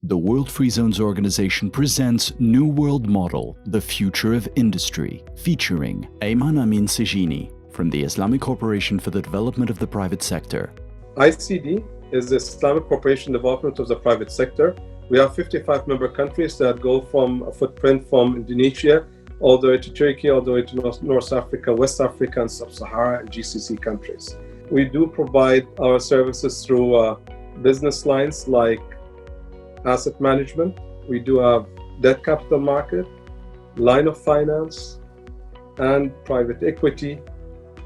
The World Free Zones Organization presents New World Model, The Future of Industry, featuring Ayman Amin Sejiny from the Islamic Corporation for the Development of the Private Sector. ICD is the Islamic Corporation Development of the Private Sector. We have 55 member countries that go from a footprint from Indonesia all the way to Turkey, all the way to North Africa, West Africa, and Sub-Sahara and GCC countries. We do provide our services through business lines like asset management. We do have debt capital market, line of finance, and private equity,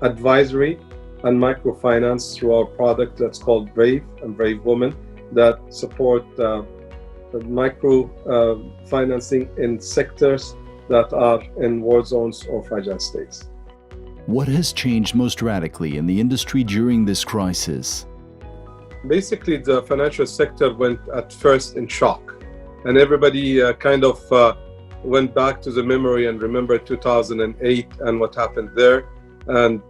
advisory, and microfinance through our product that's called Brave and Brave Women that support micro financing in sectors that are in war zones or fragile states. What has changed most radically in the industry during this crisis? Basically, the financial sector went at first in shock, and everybody went back to the memory and remembered 2008 and what happened there. And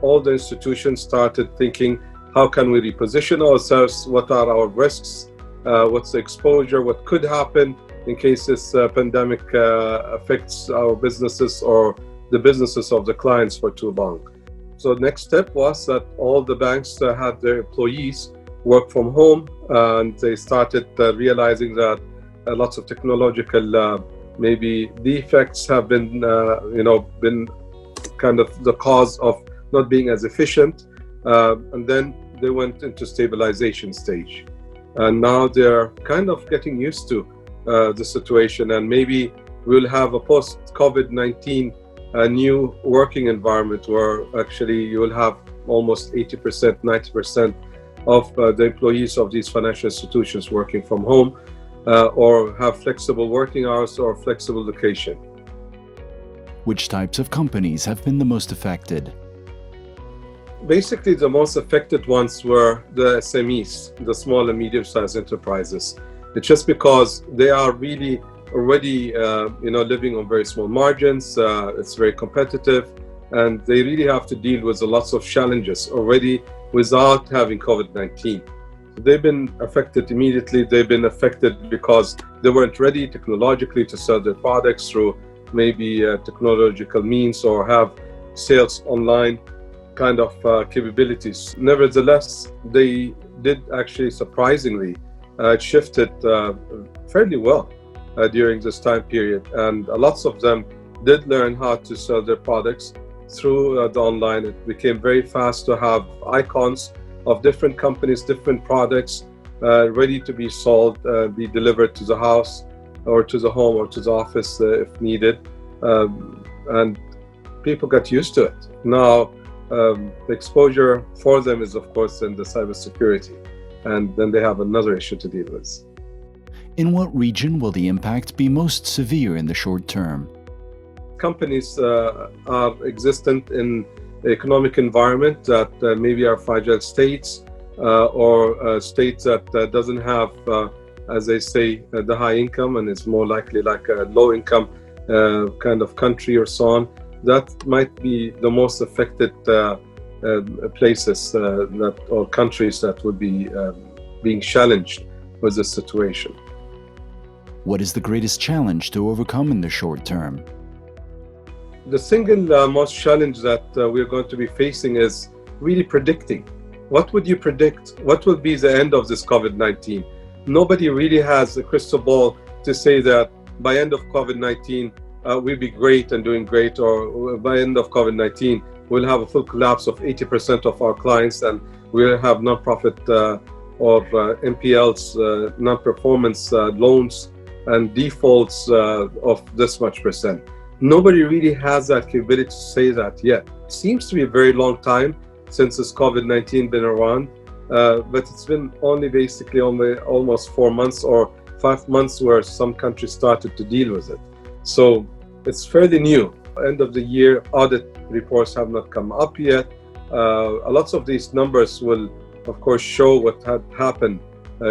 all the institutions started thinking, how can we reposition ourselves? What are our risks? What's the exposure? What could happen in case this pandemic affects our businesses or the businesses of the clients for too long? So the next step was that all the banks had their employees work from home, and they started realizing that lots of technological maybe defects have been kind of the cause of not being as efficient, and then they went into stabilization stage, and now they're kind of getting used to the situation, and maybe we'll have a post-COVID-19 new working environment where actually you will have almost 80%, 90% of the employees of these financial institutions working from home or have flexible working hours or flexible location. Which types of companies have been the most affected? Basically, the most affected ones were the SMEs, the small and medium-sized enterprises. It's just because they are really already living on very small margins. It's very competitive, and they really have to deal with lots of challenges already without having COVID-19. They've been affected immediately. They've been affected because they weren't ready technologically to sell their products through maybe technological means or have sales online kind of capabilities. Nevertheless, they did actually surprisingly shifted fairly well during this time period, and lots of them did learn how to sell their products through the online. It became very fast to have icons of different companies, different products ready to be sold, be delivered to the house or to the home or to the office if needed, and people got used to it. Now the exposure for them is of course in the cybersecurity, and then they have another issue to deal with. In what region will the impact be most severe in the short term? Companies are existent in the economic environment that maybe are fragile states or states that doesn't have, as they say, the high income, and it's more likely like a low income kind of country or so on. That might be the most affected places or countries that would be being challenged with this situation. What is the greatest challenge to overcome in the short term? The single most challenge that we're going to be facing is really predicting. What would you predict? What will be the end of this COVID-19? Nobody really has a crystal ball to say that by end of COVID-19 we'll be great and doing great, or by end of COVID-19 we'll have a full collapse of 80% of our clients and we'll have non-profit or NPLs, non-performance loans and defaults of this much percent. Nobody really has that capability to say that yet. It seems to be a very long time since this COVID-19 been around, but it's been only basically almost 4 months or 5 months where some countries started to deal with it. So it's fairly new. End of the year audit reports have not come up yet. Lots of these numbers will of course show what had happened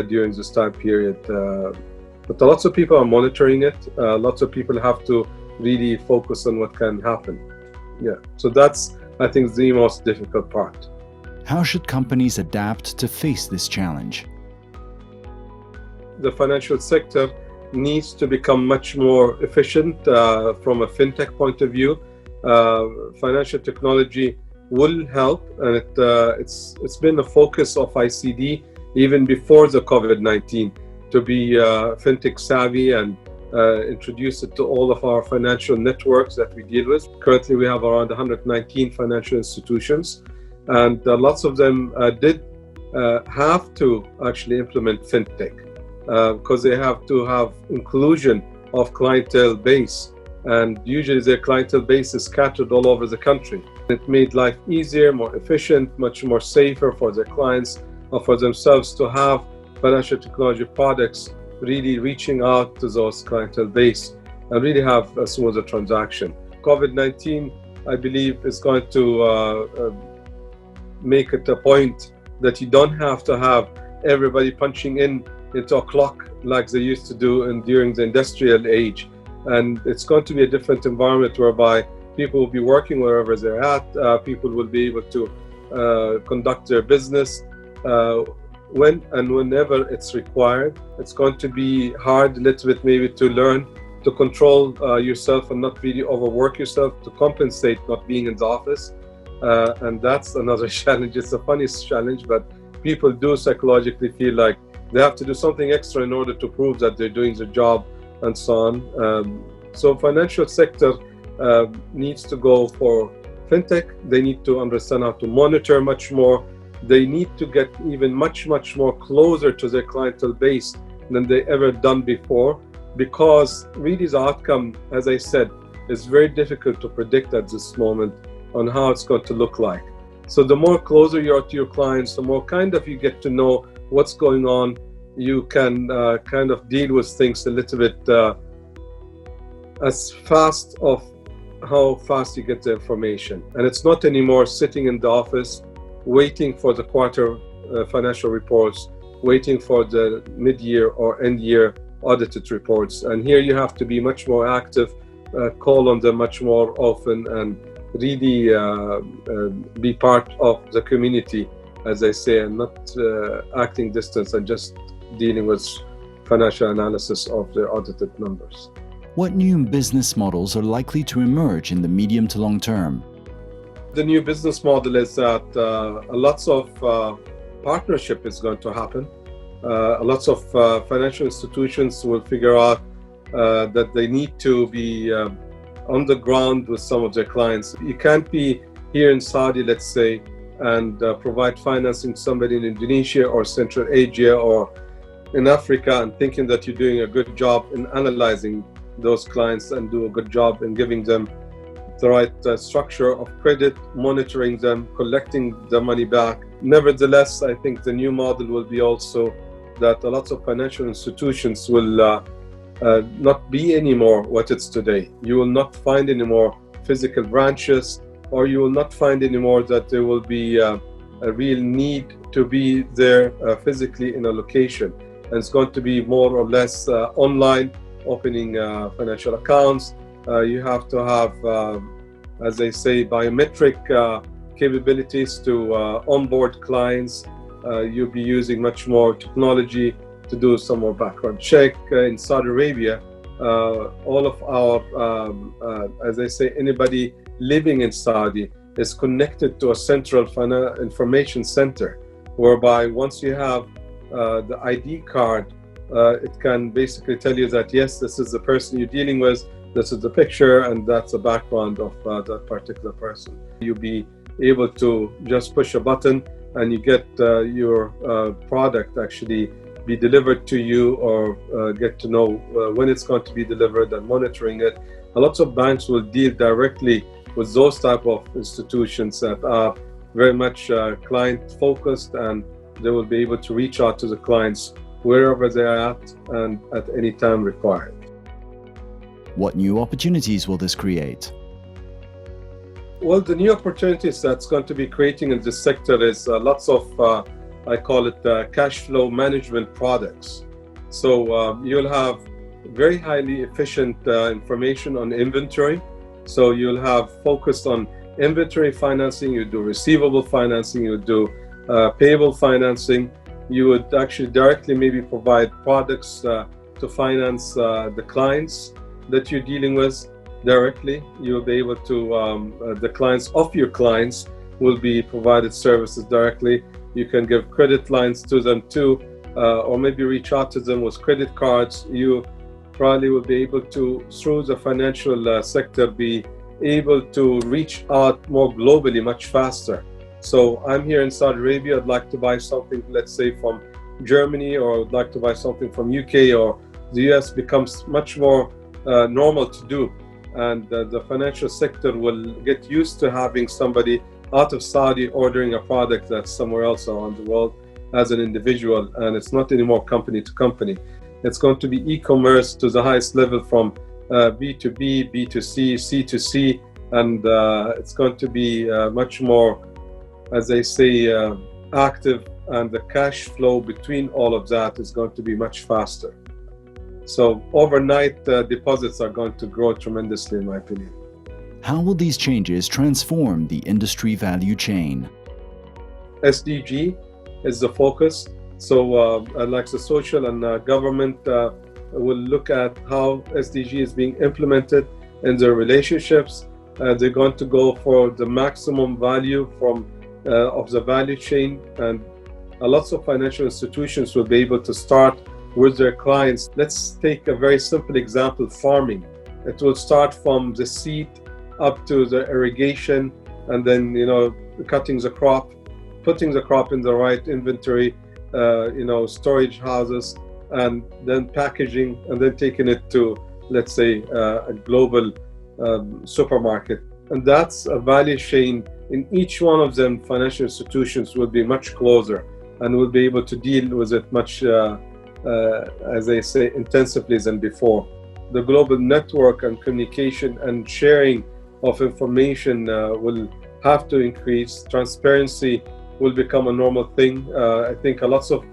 during this time period. But lots of people are monitoring it. Lots of people have to really focus on what can happen. Yeah, so that's, I think, the most difficult part. How should companies adapt to face this challenge? the financial sector needs to become much more efficient from a fintech point of view. Financial technology will help, and it's been a focus of ICD even before the COVID-19 to be fintech savvy and introduce it to all of our financial networks that we deal with. Currently, we have around 119 financial institutions, and lots of them did have to actually implement fintech because they have to have inclusion of clientele base, and usually their clientele base is scattered all over the country. It made life easier, more efficient, much more safer for their clients or for themselves to have financial technology products really reaching out to those clientele base and really have a smoother transaction. COVID-19, I believe, is going to make it a point that you don't have to have everybody punching into a clock like they used to do during the industrial age. And it's going to be a different environment whereby people will be working wherever they're at. People will be able to conduct their business when and whenever it's required. It's going to be hard a little bit maybe to learn to control yourself and not really overwork yourself, to compensate not being in the office. And that's another challenge. It's a funny challenge, but people do psychologically feel like they have to do something extra in order to prove that they're doing the job and so on. So financial sector needs to go for fintech. They need to understand how to monitor much more. They need to get even much more closer to their clientele base than they ever done before, because really the outcome, as I said, is very difficult to predict at this moment on how it's going to look like. So the more closer you are to your clients, the more kind of you get to know what's going on, you can kind of deal with things a little bit as fast of how fast you get the information. And it's not anymore sitting in the office waiting for the quarter financial reports, waiting for the mid-year or end-year audited reports. And here you have to be much more active, call on them much more often, and really be part of the community, as I say, and not acting distance and just dealing with financial analysis of the audited numbers. What new business models are likely to emerge in the medium to long term? The new business model is that lots of partnership is going to happen. Lots of financial institutions will figure out that they need to be on the ground with some of their clients. You can't be here in Saudi, let's say, and provide financing to somebody in Indonesia or Central Asia or in Africa and thinking that you're doing a good job in analyzing those clients and do a good job in giving them the right structure of credit, monitoring them, collecting the money back. Nevertheless, I think the new model will be also that a lot of financial institutions will not be anymore what it's today. You will not find anymore physical branches, or you will not find anymore that there will be a real need to be there physically in a location. And it's going to be more or less online, opening financial accounts. You have to have, as they say, biometric capabilities to onboard clients. You'll be using much more technology to do some more background check. In Saudi Arabia, all of our, as I say, anybody living in Saudi is connected to a central information center, whereby once you have the ID card, it can basically tell you that, yes, this is the person you're dealing with, this is the picture, and that's the background of that particular person. You'll be able to just push a button and you get your product actually be delivered to you, or get to know when it's going to be delivered and monitoring it. A lot of banks will deal directly with those type of institutions that are very much client focused, and they will be able to reach out to the clients wherever they are at and at any time required. What new opportunities will this create? Well, the new opportunities that's going to be creating in this sector is lots of, I call it cash flow management products. So you'll have very highly efficient information on inventory. So you'll have focused on inventory financing, you do receivable financing, you do payable financing, You would actually directly maybe provide products to finance the clients that you're dealing with directly. You'll be able to, the clients of your clients will be provided services directly. You can give credit lines to them too, or maybe reach out to them with credit cards. You probably will be able to, through the financial sector, be able to reach out more globally much faster. So I'm here in Saudi Arabia, I'd like to buy something, let's say from Germany, or I'd like to buy something from UK or the US, becomes much more normal to do. And the financial sector will get used to having somebody out of Saudi ordering a product that's somewhere else around the world as an individual, and it's not anymore company to company. It's going to be e-commerce to the highest level, from B2B, B2C, C2C, and it's going to be much more, as they say, active, and the cash flow between all of that is going to be much faster. So overnight deposits are going to grow tremendously, in my opinion. How will these changes transform the industry value chain? SDG is the focus. So like the social and government will look at how SDG is being implemented in their relationships. They're going to go for the maximum value from of the value chain, and lots of financial institutions will be able to start with their clients. Let's take a very simple example: farming. It will start from the seed up to the irrigation, and then cutting the crop, putting the crop in the right inventory, storage houses, and then packaging, and then taking it to, let's say, a global supermarket. And that's a value chain. In each one of them, financial institutions will be much closer and will be able to deal with it much, as they say, intensively than before. The global network and communication and sharing of information will have to increase. Transparency will become a normal thing. I think a lot of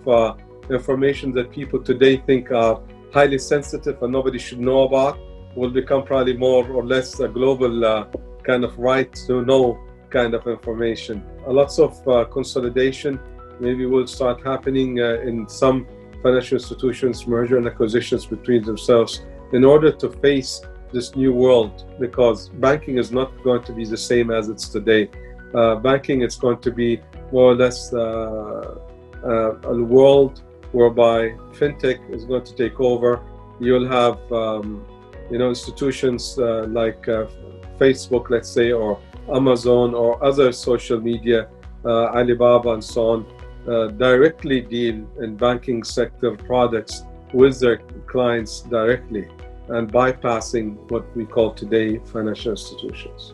information that people today think are highly sensitive and nobody should know about will become probably more or less a global kind of right to know kind of information. A lots of consolidation maybe will start happening in some financial institutions, merger and acquisitions between themselves, in order to face this new world, because banking is not going to be the same as it's today. Banking is going to be more or less a world whereby fintech is going to take over. You'll have institutions like Facebook, let's say, or Amazon or other social media, Alibaba and so on, directly deal in banking sector products with their clients directly, and bypassing what we call today financial institutions.